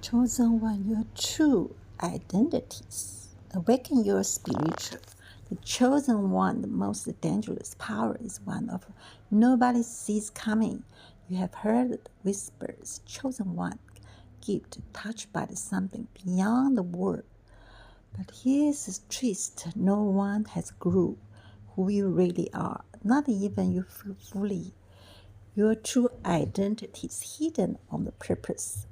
Chosen one, your true identities. Awaken your spiritual. The chosen one, the most dangerous power is one of nobody sees coming. You have heard whispers, chosen one, gift touched by something beyond the world. But here's the twist, no one has clue who you really are, not even you fully. Your true identity is hidden on the purpose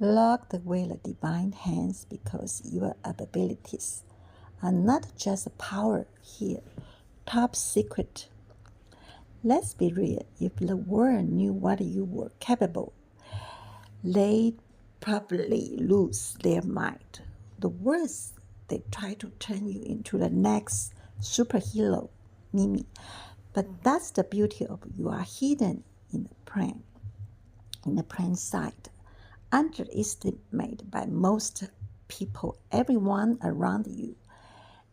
locked with the divine hands because your abilities are not just power here, top secret. Let's be real, if the world knew what you were capable, they'd probably lose their mind. The worst, they try to turn you into the next superhero, Mimi. But that's the beauty of you are hidden in the plain sight, underestimated by most people, everyone around you.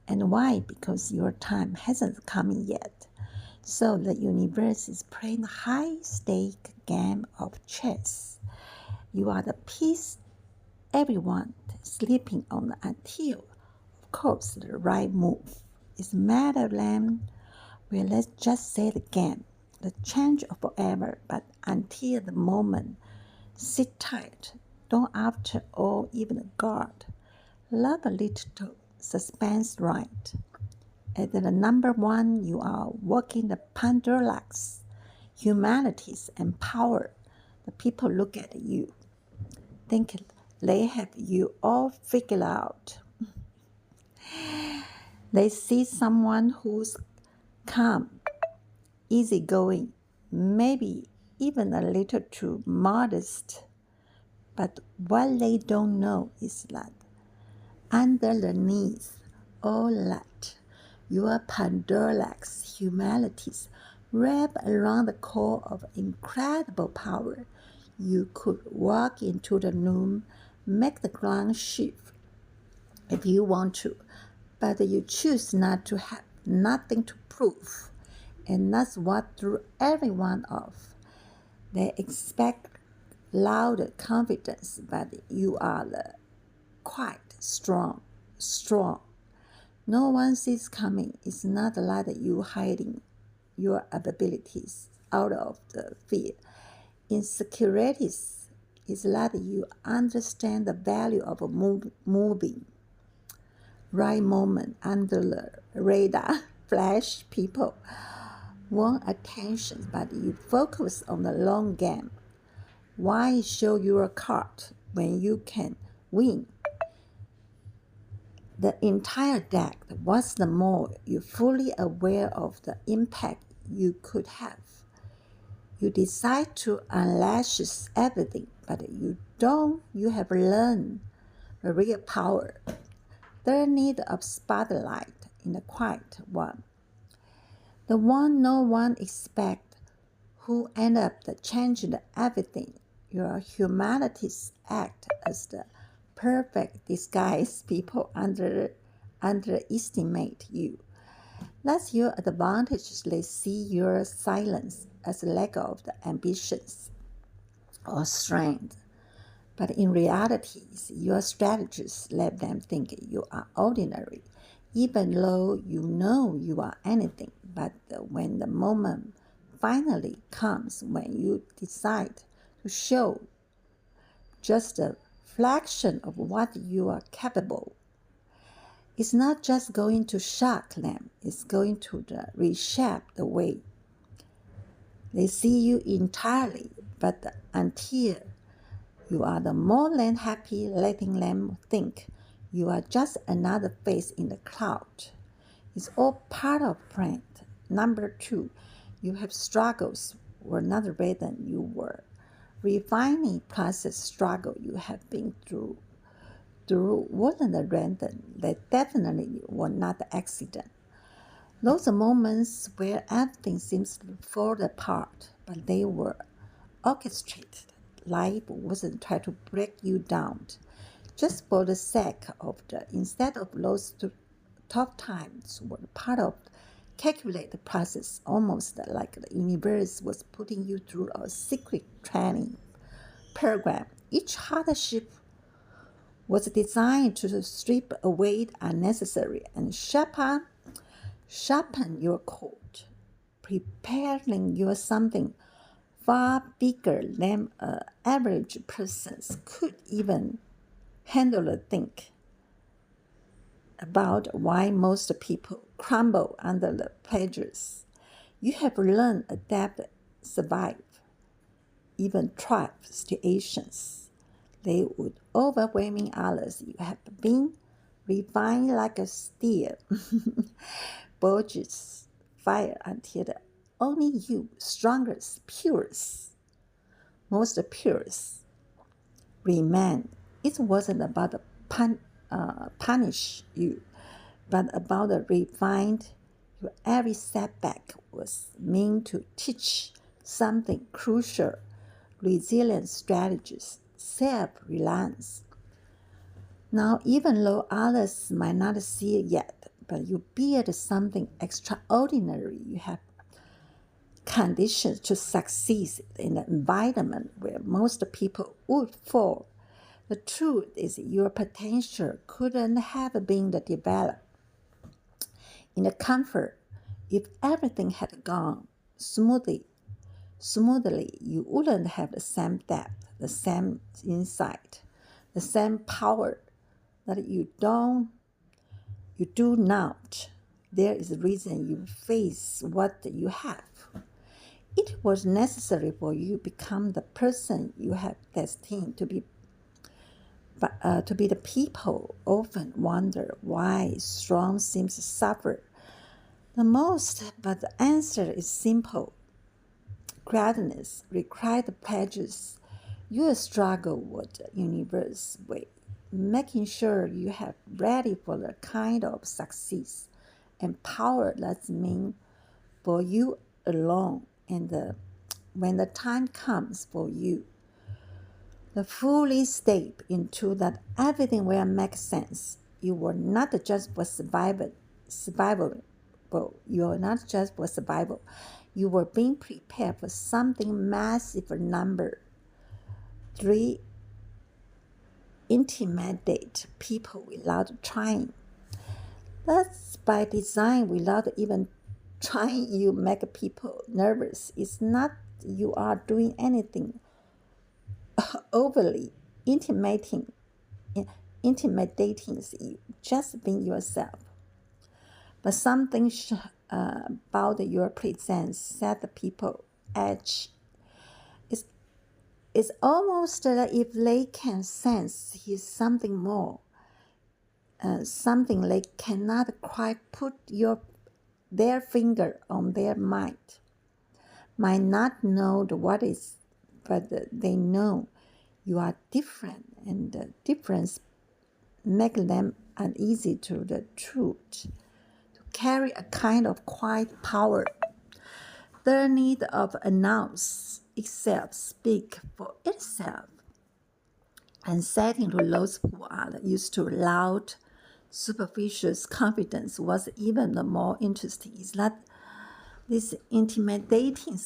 And why? Because your time hasn't come yet. So the universe is playing a high stake game of chess. You are the piece everyone sleeping on until, of course, the right move. It's matter than, well, let's just say the game. The change of forever, but until the moment, sit tight. Don't after all even guard. Love a little suspense right. At the number one, you are walking the Pandorlax, humanities and power. The people look at you, think they have you all figured out. They see someone who's calm, easygoing, maybe even a little too modest. But what they don't know is that underneath all that, your Pandorlax humanities wrap around the core of incredible power. You could walk into the room, make the ground shift if you want to, but you choose not to have nothing to prove. And that's what threw everyone off. They expect loud confidence, but you are the quiet, strong. No one sees coming. It's not like you hiding your abilities out of the fear. Insecurities is that you understand the value of moving. Right moment under the radar, flash people want attention, but you focus on the long game. Why show your card when you can win the entire deck? What's the more you're fully aware of the impact you could have. You decide to unleash everything, but you have learned the real power. The need of spotlight in the quiet one. The one no one expects, who end up changing everything. Your humanities act as the perfect disguise. People underestimate you. That's your advantage. They see your silence as a lack of the ambitions or strength. But in reality, your strategies let them think you are ordinary, even though you know you are anything. But when the moment finally comes, when you decide to show just a fraction of what you are capable, it's not just going to shock them, it's going to reshape the way they see you entirely. But until you are the more than happy letting them think you are just another face in the cloud. It's all part of plan. Number two, you have struggles were not reason you were. Refining process struggle you have been through wasn't a random. They definitely were not accident. Those are moments where everything seems to fall apart, but they were orchestrated. Life wasn't trying to break you down just for the sake of the instead of those tough times were part of calculated process, almost like the universe was putting you through a secret training program. Each hardship was designed to strip away unnecessary and sharpen your coat, preparing you something far bigger than an average person could even handle. Think about why most people crumble under the pressures. You have learned, adapt, survive, even thrive situations. They would overwhelming others. You have been refined like a steel, bulges fire until the only you, strongest, purest, most purest, remain. It wasn't about the punish you, but about the refined. Your every setback was meant to teach something crucial: resilient strategies, self-reliance. Now, even though others might not see it yet, but you build something extraordinary. You have conditions to succeed in an environment where most people would fall. The truth is your potential couldn't have been developed in the comfort. If everything had gone smoothly, you wouldn't have the same depth, the same insight, the same power that you do not. There is a reason you face what you have. It was necessary for you to become the person you have destined to be. But to be the people often wonder why strong seems to suffer the most, but the answer is simple. Greatness requires pleasures. You struggle with the universe way, making sure you have ready for the kind of success and power that's meant for you alone. And when the time comes for you, the fully step into that everything will make sense. You were not just for survival. You are not just for survival. You were being prepared for something massive. Number 3, intimidate people without trying. That's by design. Without even trying, you make people nervous. It's not you are doing anything overly intimidating you, just being yourself. But something about your presence set the people edge. It's almost like if they can sense he's something more, something they cannot quite put their finger on. Their might not know what is, but they know you are different, and the difference make them uneasy to the truth, to carry a kind of quiet power. The need of announce itself, speak for itself, and setting to those who are used to loud, superficial confidence was even more interesting. Is that this intimidating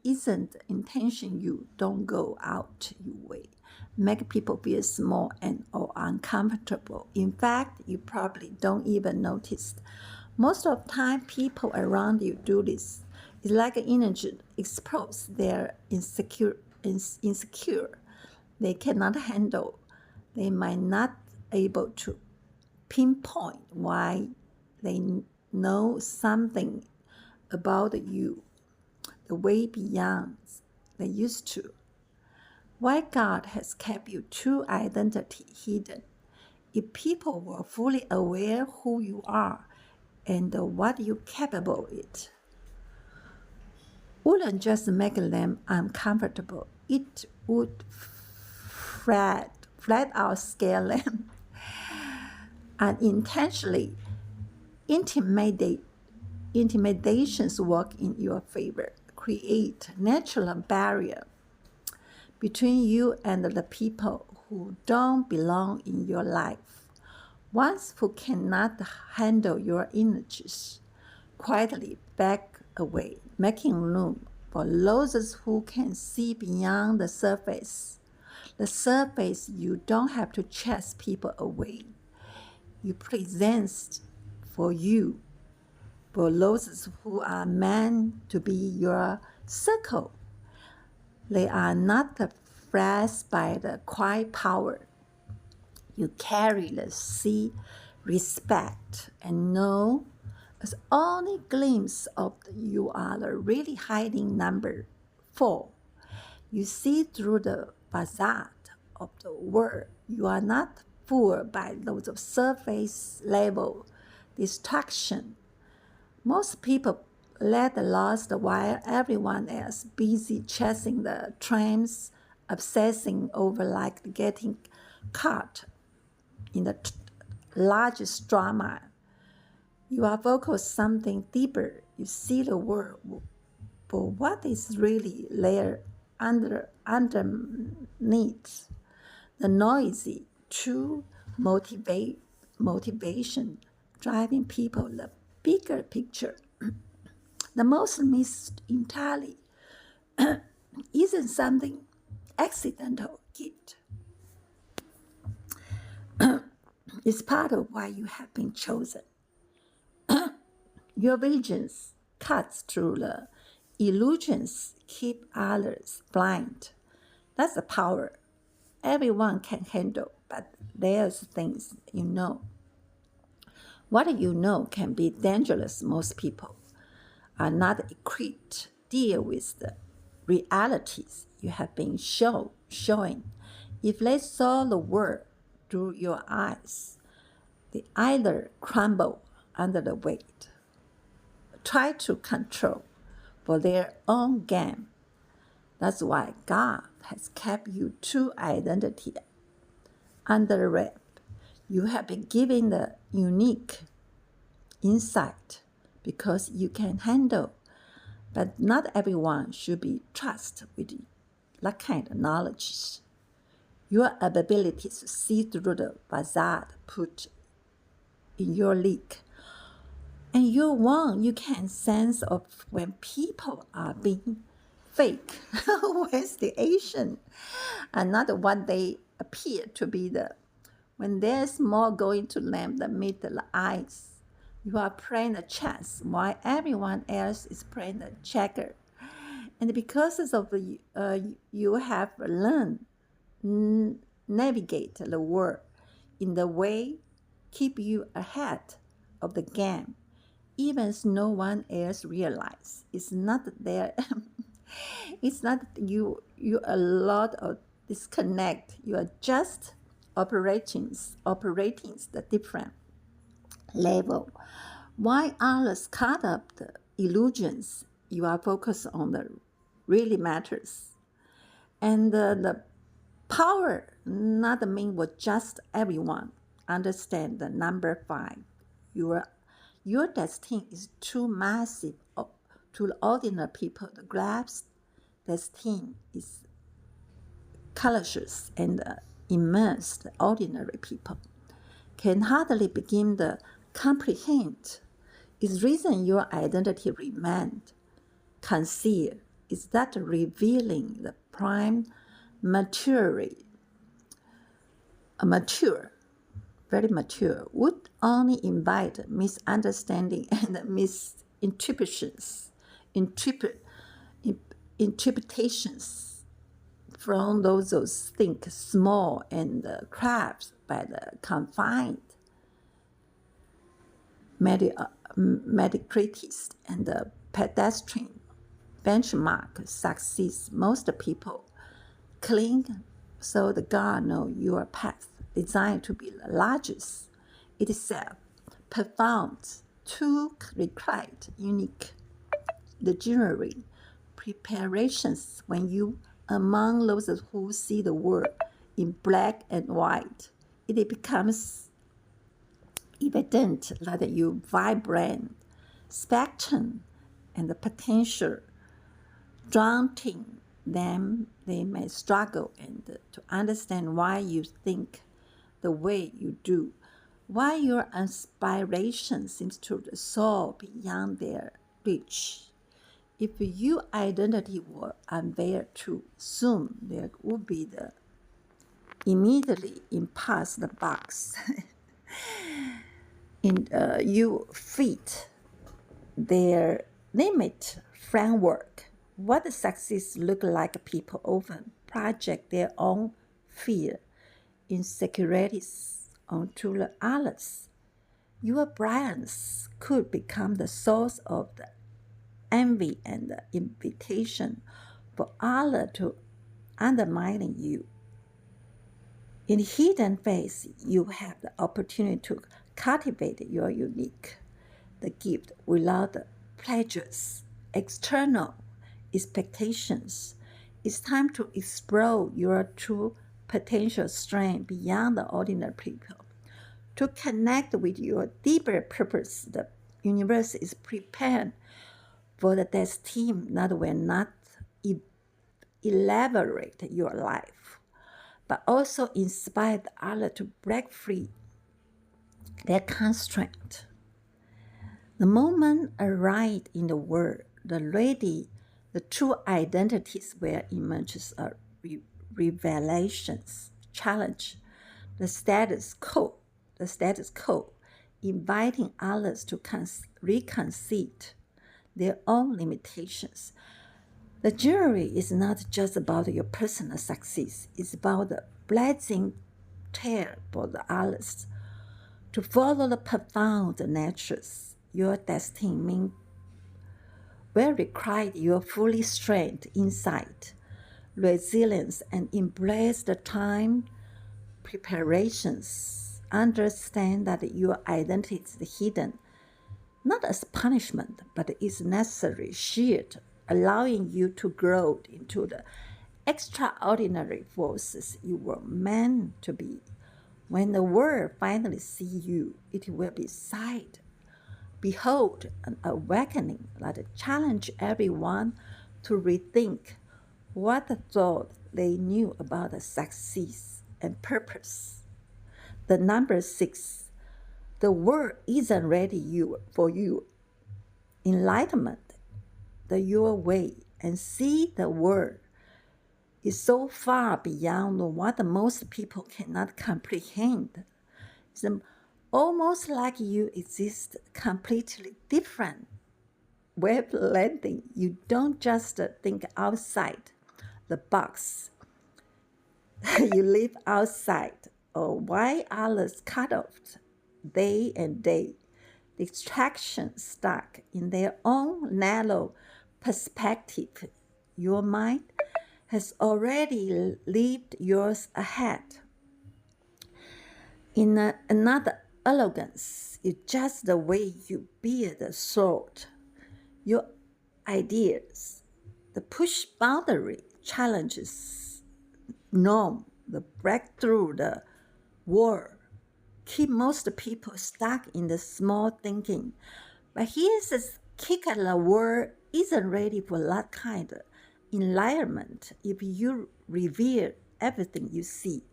isn't intention. You don't go out your way, make people feel small and or uncomfortable. In fact, you probably don't even notice. Most of the time, people around you do this. It's like an energy explodes. They're insecure. They cannot handle. They might not able to pinpoint why. They know something about you the way beyond they used to. Why God has kept your true identity hidden. If people were fully aware who you are and what you're capable of, wouldn't just make them uncomfortable. It would flat out scare them and intentionally intimidations work in your favor, create natural barrier between you and the people who don't belong in your life. Ones who cannot handle your energies quietly back away, making room for those who can see beyond the surface. The surface, you don't have to chase people away. You present for you, for those who are meant to be your circle. They are not oppressed by the quiet power. You carry the sea, respect, and know as only glimpse of you are the really hiding number 4. You see through the facade of the world. You are not fooled by those of surface level distraction. Most people let lost while everyone else busy chasing the trends, obsessing over like getting caught in the largest drama. You are focused something deeper. You see the world for what is really there underneath. The noisy, true motivation driving people the bigger picture. The most missed entirely isn't something accidental gift. It's part of why you have been chosen. Your visions cuts through the illusions, keep others blind. That's the power everyone can handle, but there's things you know. What you know can be dangerous. Most people are not equipped to deal with the realities you have been showing. If they saw the world through your eyes, they either crumble under the weight, try to control for their own game. That's why God has kept you true identity under wrap. You have been given the unique insight because you can handle, but not everyone should be trusted with that kind of knowledge. Your ability to see through the facade put in your league. And you can sense of when people are being fake with the Asian and not what they appear to be when there's more going to them than meet the eyes. You are playing a chess while everyone else is playing the checker. And because of you have learned navigate the world in the way keep you ahead of the game, even as no one else realize. It's not there. It's not you a lot of disconnect. You are just operating the different level. Why others cut up the illusions? You are focused on the really matters. And the power not mean what just everyone understand the number 5. Your destiny is too massive to the ordinary people. The grasp destiny is colossal and immersed ordinary people can hardly begin to comprehend. Is reason your identity remained concealed is that revealing the prime mature, very mature, would only invite misunderstanding and interpretations from those who think small and crafts by the confined mediocrities and the pedestrian benchmark success. Most people cling so the God know your path designed to be the largest itself, profound, too required, unique. The jewelry preparations when you among those who see the world in black and white, it becomes evident that you vibrant spectrum and the potential daunting them, they may struggle and to understand why you think the way you do, why your inspiration seems to soar beyond their reach. If your identity were unveiled too soon, there would be the immediately impasse the box. You fit their limit framework. What success look like, people often project their own fear, insecurities onto the others. Your brilliance could become the source of the envy and the invitation for others to undermine you. In hidden phase, you have the opportunity to cultivate your unique, the gift without the pleasures, external expectations. It's time to explore your true potential strength beyond the ordinary people. To connect with your deeper purpose, the universe is prepared for the destiny that will not elaborate your life, but also inspire others to break free their constraint. The moment arrived in the world, the true identities will emerge as revelations, challenge the status quo, inviting others to reconsider their own limitations. The journey is not just about your personal success, it's about the blessing trail for the others. To follow the profound natures, your destiny will require your fully strength, insight, resilience, and embrace the time preparations. Understand that your identity is hidden, not as punishment, but is necessary shield, allowing you to grow into the extraordinary forces you were meant to be. When the world finally sees you, it will be sight. Behold, an awakening that challenge everyone to rethink what the thought they knew about the success and purpose. The number 6, the world isn't ready for you. Enlightenment, your way, and see the world is so far beyond what most people cannot comprehend. It's almost like you exist completely different wavelength. You don't just think outside the box. You live outside, or why others cut off day and day, distractions stuck in their own narrow perspective. Your mind has already lived yours ahead. In another elegance, it's just the way you bear the sword. Your ideas, the push boundary challenges norm, the breakthrough the wall, keep most people stuck in the small thinking. But here's the kicker: the world isn't ready for that kind of enlightenment. If you reveal everything you see,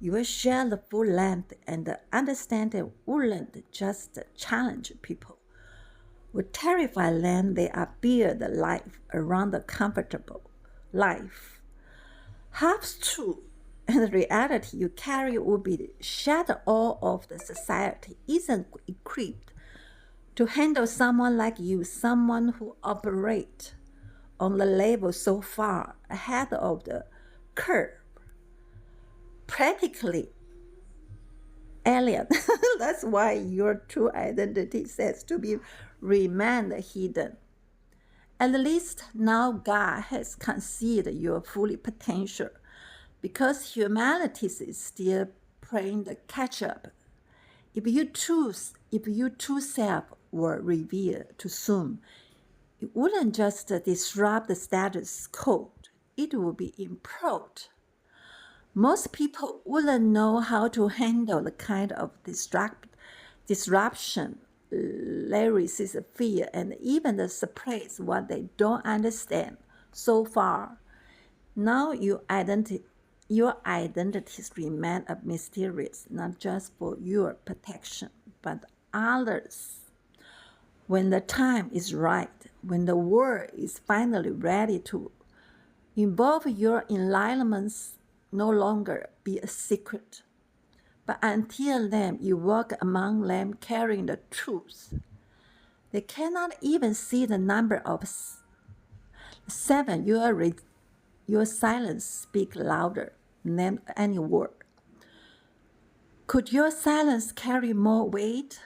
you will share the full length, and the understanding wouldn't just challenge people, would terrify them. They are build the life around the comfortable life. Half true, and the reality you carry will be the shadow all of the society isn't equipped to handle someone like you, someone who operates on the level so far ahead of the curve, practically alien. That's why your true identity says to be remain hidden. At least now God has concealed your full potential, because humanity is still playing the catch up. If your true self were revealed too soon, it wouldn't just disrupt the status quo, it would be implode. Most people wouldn't know how to handle the kind of disruption, lyrics, fear, and even the surprise what they don't understand so far. Now your identities remain a mysterious, not just for your protection, but others. When the time is right, when the world is finally ready to involve your enlightenment no longer be a secret. But until then, you walk among them carrying the truth. They cannot even see the number of 7. Your silence speak louder than any word. Could your silence carry more weight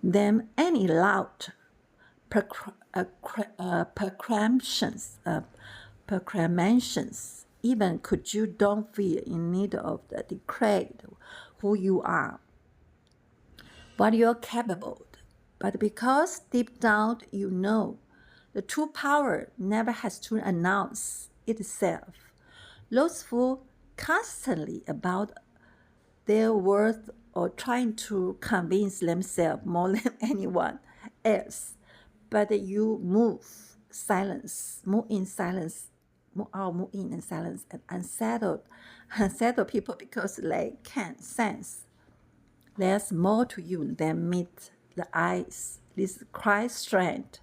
than any loud proclamations? Even could you don't feel in need of the declared who you are, what you're capable. But because deep down you know, the true power never has to announce itself. Those who constantly about their worth or trying to convince themselves more than anyone else, but you move in silence, move in silence, and unsettle people because they can sense there's more to you than meet the eyes. This Christ strength.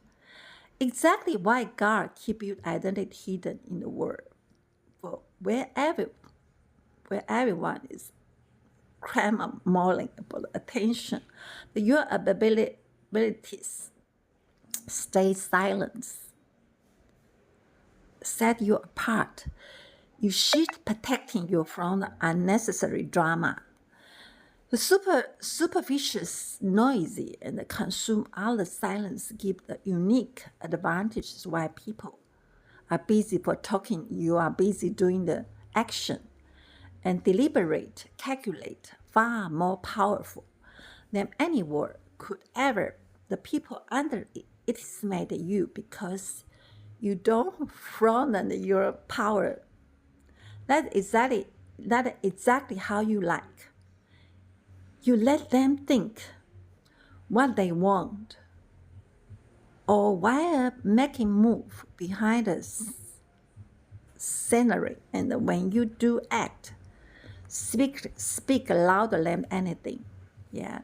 Exactly why God keep your identity hidden in the world. For where everyone is clamoring for attention, your abilities stay silent, set you apart. You shift protecting you from the unnecessary drama. The superficious, noisy, and consume all the silence give the unique advantages while people are busy for talking, you are busy doing the action. And deliberate, calculate, far more powerful than any word could ever. The people underestimate you because you don't flaunt your power. That's exactly how you like. You let them think what they want, or while making move behind the scenery. And when you do act, speak louder than anything. Yeah.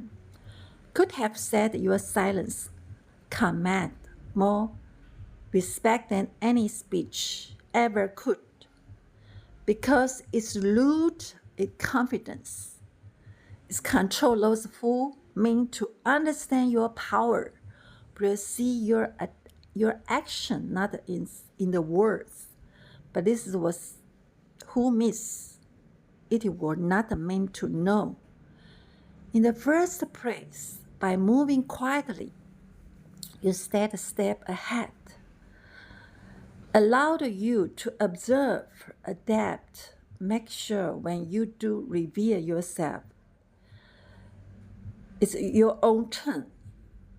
Could have said your silence command more respect than any speech ever could, because it's root in confidence. It's control those who mean to understand your power, will see your action not in the words, but this was who miss it were not meant to know. In the first place, by moving quietly, you stayed a step ahead, allowed you to observe, adapt, make sure when you do reveal yourself, it's your own turn.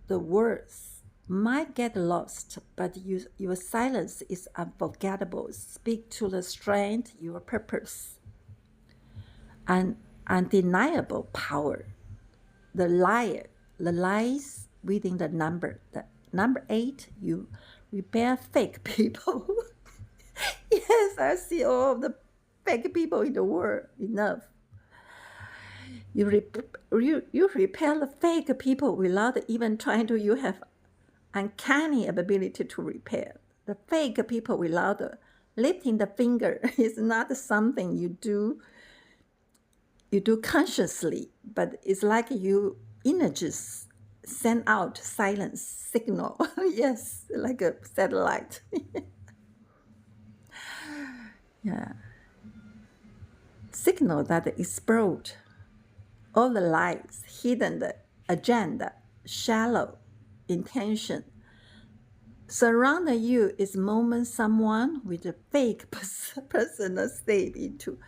The words might get lost, but your silence is unforgettable. Speak to the strength, your purpose, and undeniable power. The lies within the number. The number 8, you repair fake people. Yes, I see all of the fake people in the world enough. You repel the fake people without even trying to. You have uncanny ability to repair the fake people without lifting the finger. Is not something you do consciously, but it's like you energies send out silence signal. Yes, like a satellite. Yeah, signal that explode all the lies, hidden the agenda, shallow intention. Surround you is moment someone with a fake personal step into.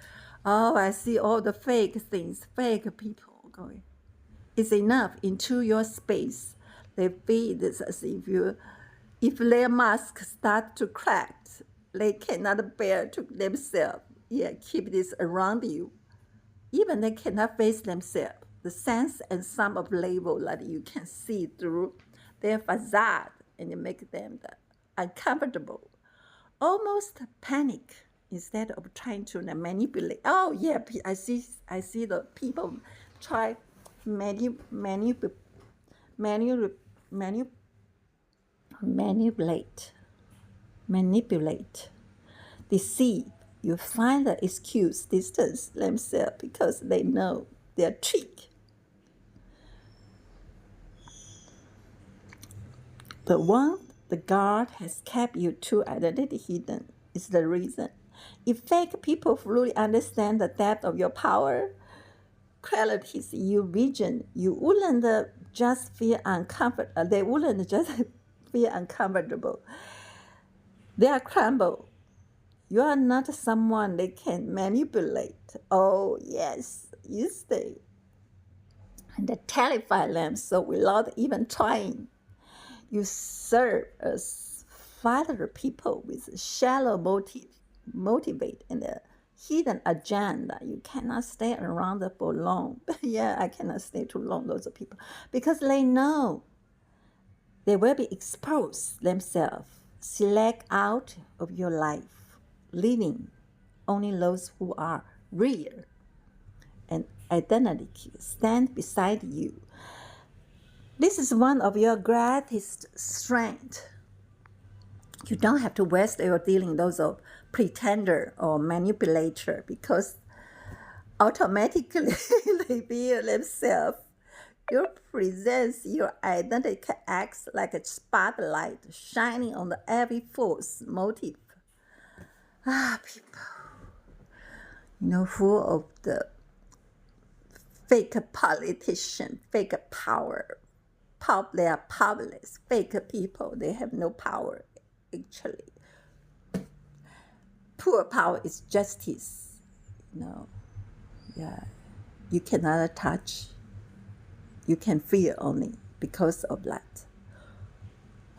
Oh, I see all the fake things, fake people going. It's enough into your space. They feel this as if their masks start to crack, they cannot bear to themselves. Yeah, keep this around you. Even they cannot face themselves. The sense and some of label that you can see through their facade and make them uncomfortable, almost panic instead of trying to manipulate. Oh yeah, I see the people try manipulate, deceive You find the excuse, distance themselves because they know their trick. The one the guard has kept your true identity hidden is the reason. If fake people fully understand the depth of your power, qualities, your vision, you wouldn't just feel uncomfortable. They wouldn't just feel uncomfortable. They are crumble. You are not someone they can manipulate. Oh yes, you stay. And they terrify them so without even trying. You serve as father people with shallow motivate and a hidden agenda. You cannot stay around for long. Yeah, I cannot stay too long, those people. Because they know they will be exposed themselves, select out of your life, leaving only those who are real and identity stand beside you. This is one of your greatest strengths. You don't have to waste your dealing those of pretender or manipulator because automatically they feel themselves. Your presence, your identity acts like a spotlight shining on the every force motive. People, full of the fake politician, fake power. They are powerless. Fake people, they have no power, actually. Poor power is justice. Yeah. You cannot touch. You can feel only because of that.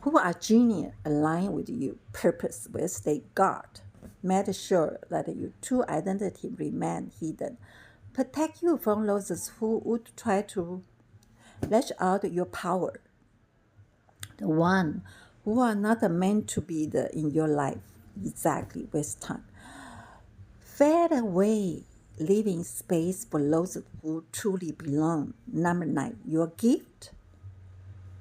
Who are genius aligned with you, purpose will stay guard. Make sure that your true identity remain hidden. Protect you from those who would try to lash out your power. The one who are not meant to be in your life. Exactly, waste time. Fade away, leaving space for those who truly belong. Number 9, your gift.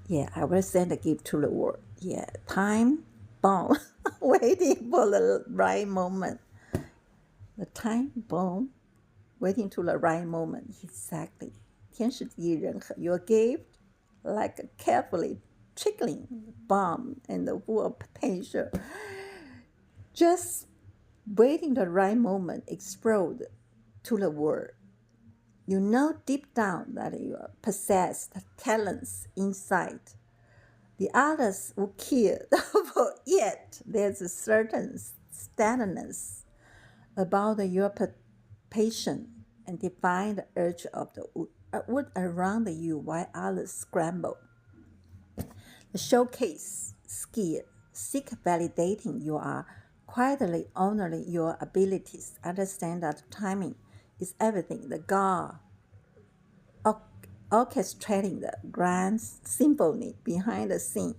Yeah, I will send a gift to the world. Yeah, time bomb, waiting for the right moment. The time bomb, waiting to the right moment. Exactly. 天时地利人和 your gift, like a carefully trickling bomb and full of potential. Just waiting the right moment explode to the world. You know deep down that you possess talents inside. The others will kill, but yet there's a certain steadiness about your passion and define the urge of the wood around you while others scramble. The showcase skill, seek validating you are quietly honoring your abilities, understand that timing is everything. The God orchestrating the grand symphony behind the scene,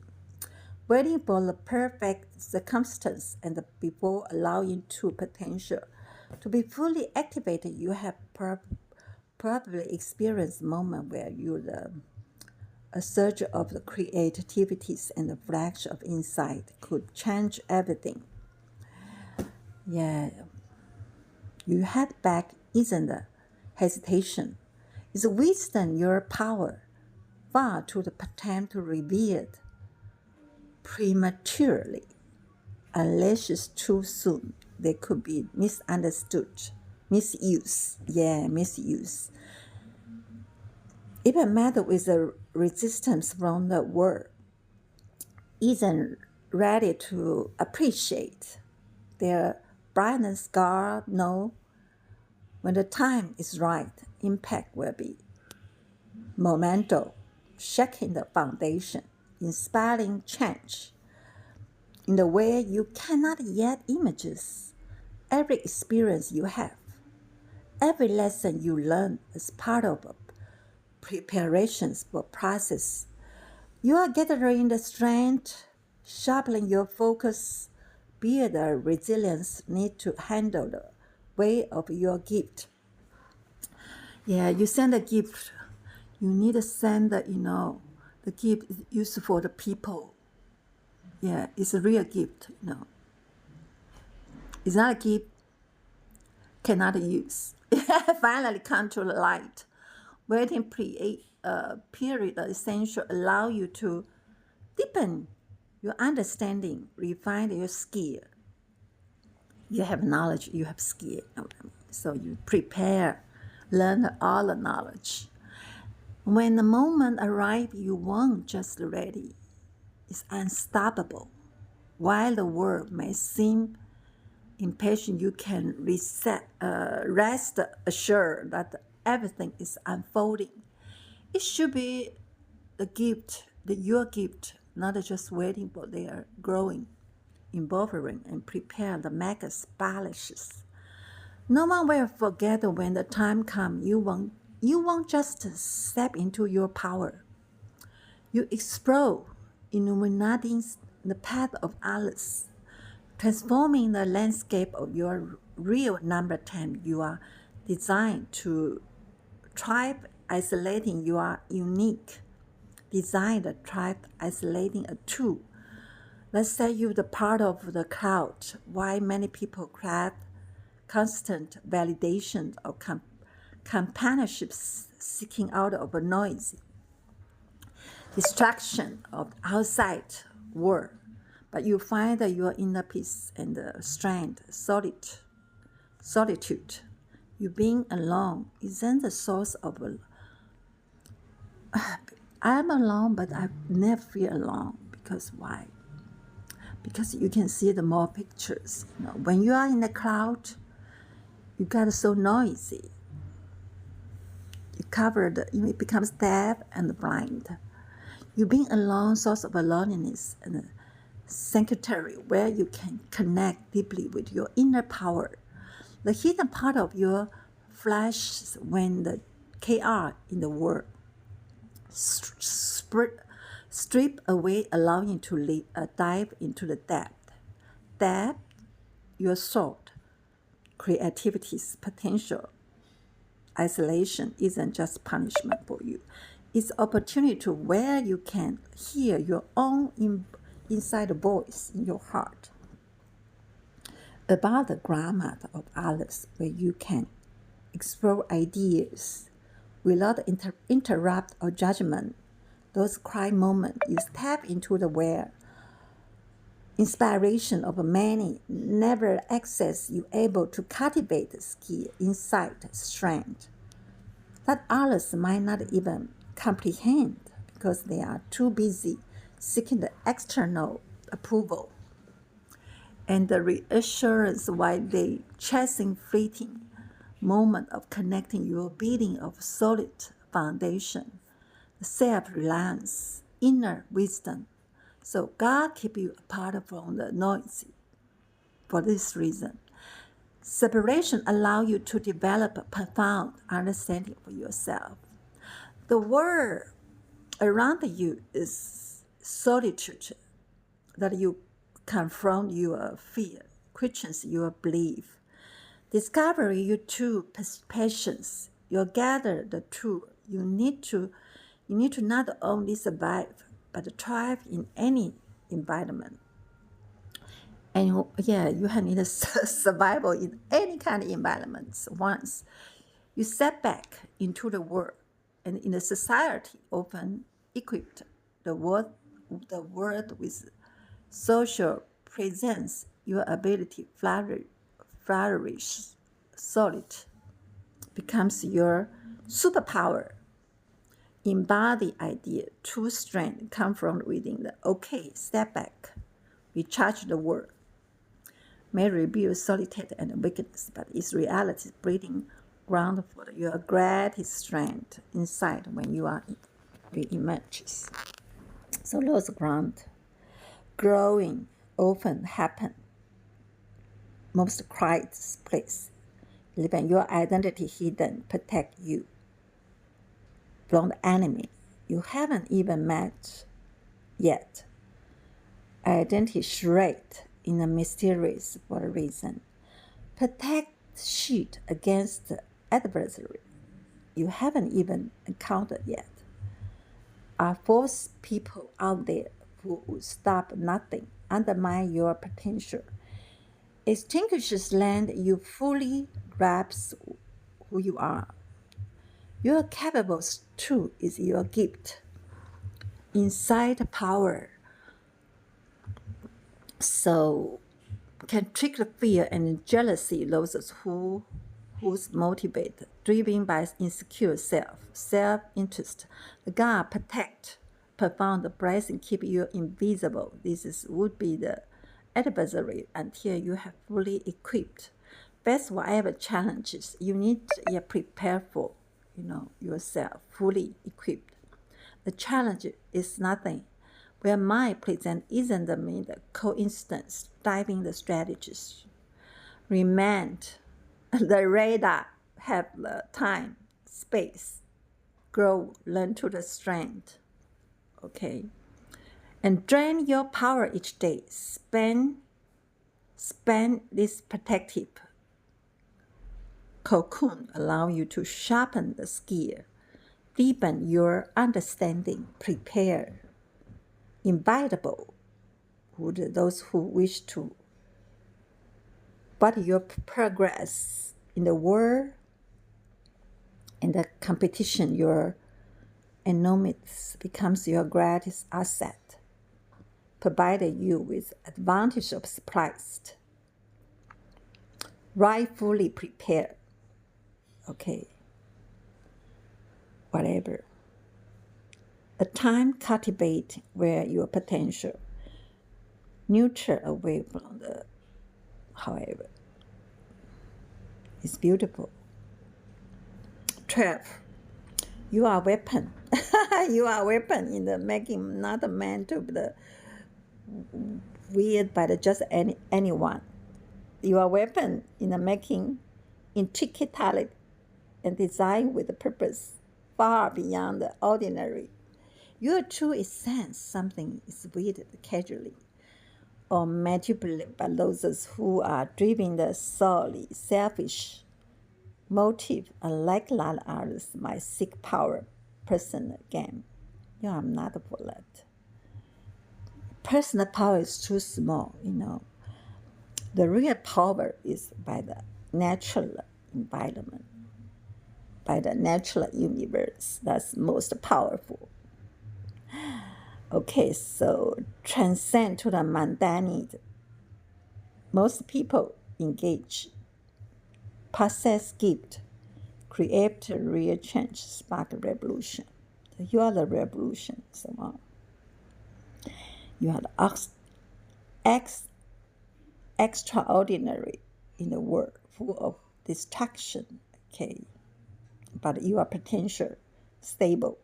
waiting for the perfect circumstance and before allowing true potential to be fully activated. You have probably experienced a moment where a surge of the creativities and the flash of insight could change everything. Yeah, you head back isn't a hesitation. It's wisdom, your power, far too the attempt to reveal it prematurely. Unless it's too soon, they could be misunderstood, misuse. Yeah, misuse. Even matter with the resistance from the world isn't ready to appreciate their brightness. God know when the time is right, impact will be momental, shaking the foundation, inspiring change in the way you cannot yet imagine. Every experience you have, every lesson you learn is part of preparations for process. You are gathering the strength, sharpening your focus, build the resilience need to handle the weight of your gift. Yeah, you send a gift. You need to send the gift is used for the people. Yeah, it's a real gift. It's not a gift cannot use. Finally come to the light. Waiting period essential allow you to deepen your understanding, refine your skill. You have knowledge, you have skill. So you prepare, learn all the knowledge. When the moment arrives, you won't just ready. It's unstoppable. While the world may seem impatient, you can rest assured that everything is unfolding. It should be your gift, not just waiting for their growing, evolving, and prepare the mega splashes. No one will forget when the time comes. You won't just step into your power. You explore, illuminating the path of others, transforming the landscape of your real number 10. You are designed to thrive, isolating. You are unique. Designed to thrive, isolating a two. Let's say you're the part of the crowd. Why many people crave constant validation or companionships, seeking out of a noisy distraction of the outside world. But you find that your inner peace and strength, solitude. You being alone isn't the source of I'm alone, but I never feel alone. Because why? Because you can see the more pictures. When you are in the crowd, you got so noisy. It becomes deaf and blind. You being alone, source of loneliness and sanctuary where you can connect deeply with your inner power. The hidden part of your flesh when the chaos in the world strip away, allowing you to dive into the depth. Depth, your soul, creativity's potential. Isolation isn't just punishment for you. It's opportunity to where you can hear your own inside voice in your heart. About the grammar of others, where you can explore ideas without interrupt or judgment. Those quiet moments, you step into the where inspiration of many never access. You able to cultivate skill, insight, strength that others might not even comprehend because they are too busy seeking the external approval and the reassurance while they chasing fleeting moment of connecting your building of solid foundation, self-reliance, inner wisdom. So God keep you apart from the noisy. For this reason, separation allow you to develop a profound understanding of yourself. The world around you is solitude that you confront your fear, questions your belief, discover your true patience. You gather the truth. You need to not only survive but thrive in any environment. And you need a survival in any kind of environments. Once you step back into the world and in a society often equipped the world with social presence, your ability flourish solid becomes your superpower. Embody idea, true strength come from within. Step back, recharge the world. May reveal solitude and weakness, but its reality breeding ground for your greatest strength inside when you emerges. So those ground growing often happen most quiet place. Leaving your identity hidden, protect you from the enemy you haven't even met yet. Identity shred in a mysterious for a reason. Protect shield against the adversary you haven't even encountered yet. Are false people out there who would stop nothing, undermine your potential, extinguishes land you fully wraps who you are. Your capable truth is your gift. Inside power. So can trigger fear and jealousy those who's motivated, driven by insecure self-interest. The God protect, profound the blessing, keep you invisible. Would be the adversary until you have fully equipped. Face whatever challenges you need to prepare for, yourself fully equipped. The challenge is nothing. Where mind present isn't the mere coincidence, diving the strategies. Remain the radar, have the time, space, grow, learn to the strength. Okay. And drain your power each day. Spend this protective cocoon, allow you to sharpen the skill, deepen your understanding, prepare, invitable would those who wish to. But your progress in the world and the competition, your enormous becomes your greatest asset, provided you with advantage of surprised, rightfully prepared. Okay, whatever. The time cultivate where your potential, nurture away from the, however, it's beautiful. 12. You are a weapon. You are a weapon in the making, not a man to be the weird by just anyone. You are a weapon in the making, intricate talent and design with a purpose far beyond the ordinary. Your true essence, something is weird casually or manipulated by those who are driven the solely selfish motive, unlike a lot of others might seek power, personal gain. You are not for that. Personal power is too small, The real power is by the natural environment, by the natural universe. That's most powerful. Okay, so transcend to the mundane. Most people engage, possess gift, create real change, spark a revolution. So you are the revolution, someone. You are the extraordinary in the world, full of distraction, okay? But you are potential, stable.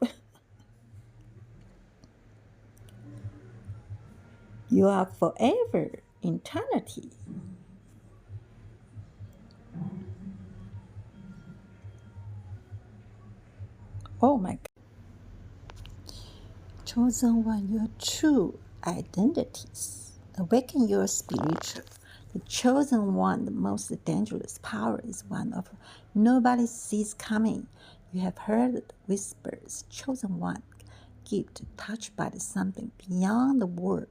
You are forever, eternity. Oh my God. Chosen one, your true identities. Awaken your spiritual. The chosen one, the most dangerous power is one of nobody sees coming. You have heard whispers. Chosen one, gift touched by something beyond the world.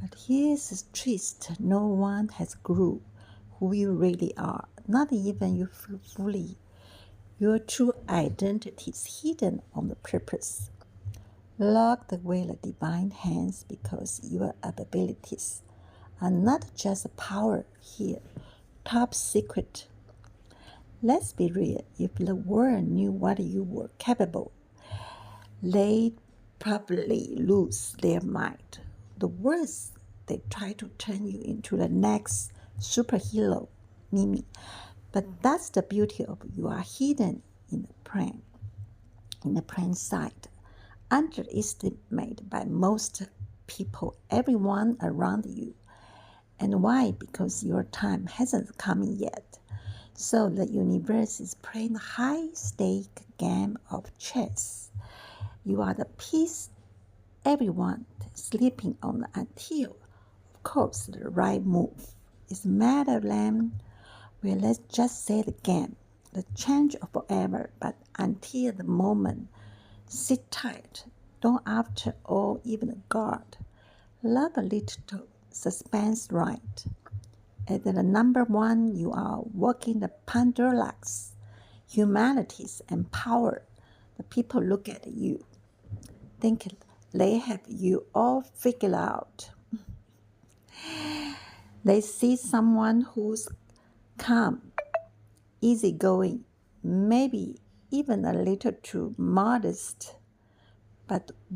But here's the twist: no one has grew who you really are, not even you fully. Your true identity is hidden on the purpose, locked away the divine hands, because your abilities are not just power here, top secret. Let's be real, if the world knew what you were capable, they'd probably lose their mind. The worse they try to turn you into the next superhero, Mimi. But that's the beauty of you are hidden in the plain sight, underestimated by most people, everyone around you. And why? Because your time hasn't come yet. So the universe is playing a high-stake game of chess. You are the piece everyone sleeping on until, of course, the right move is matter land. Well, let's just say the game, the change of forever, but until the moment, sit tight. Don't after all even guard. Love a little suspense right. At the number one, you are walking the Pandorlax. Humanity's empowered. The people look at you, think they have you all figured out. They see someone who's calm, easygoing, maybe even a little too modest, but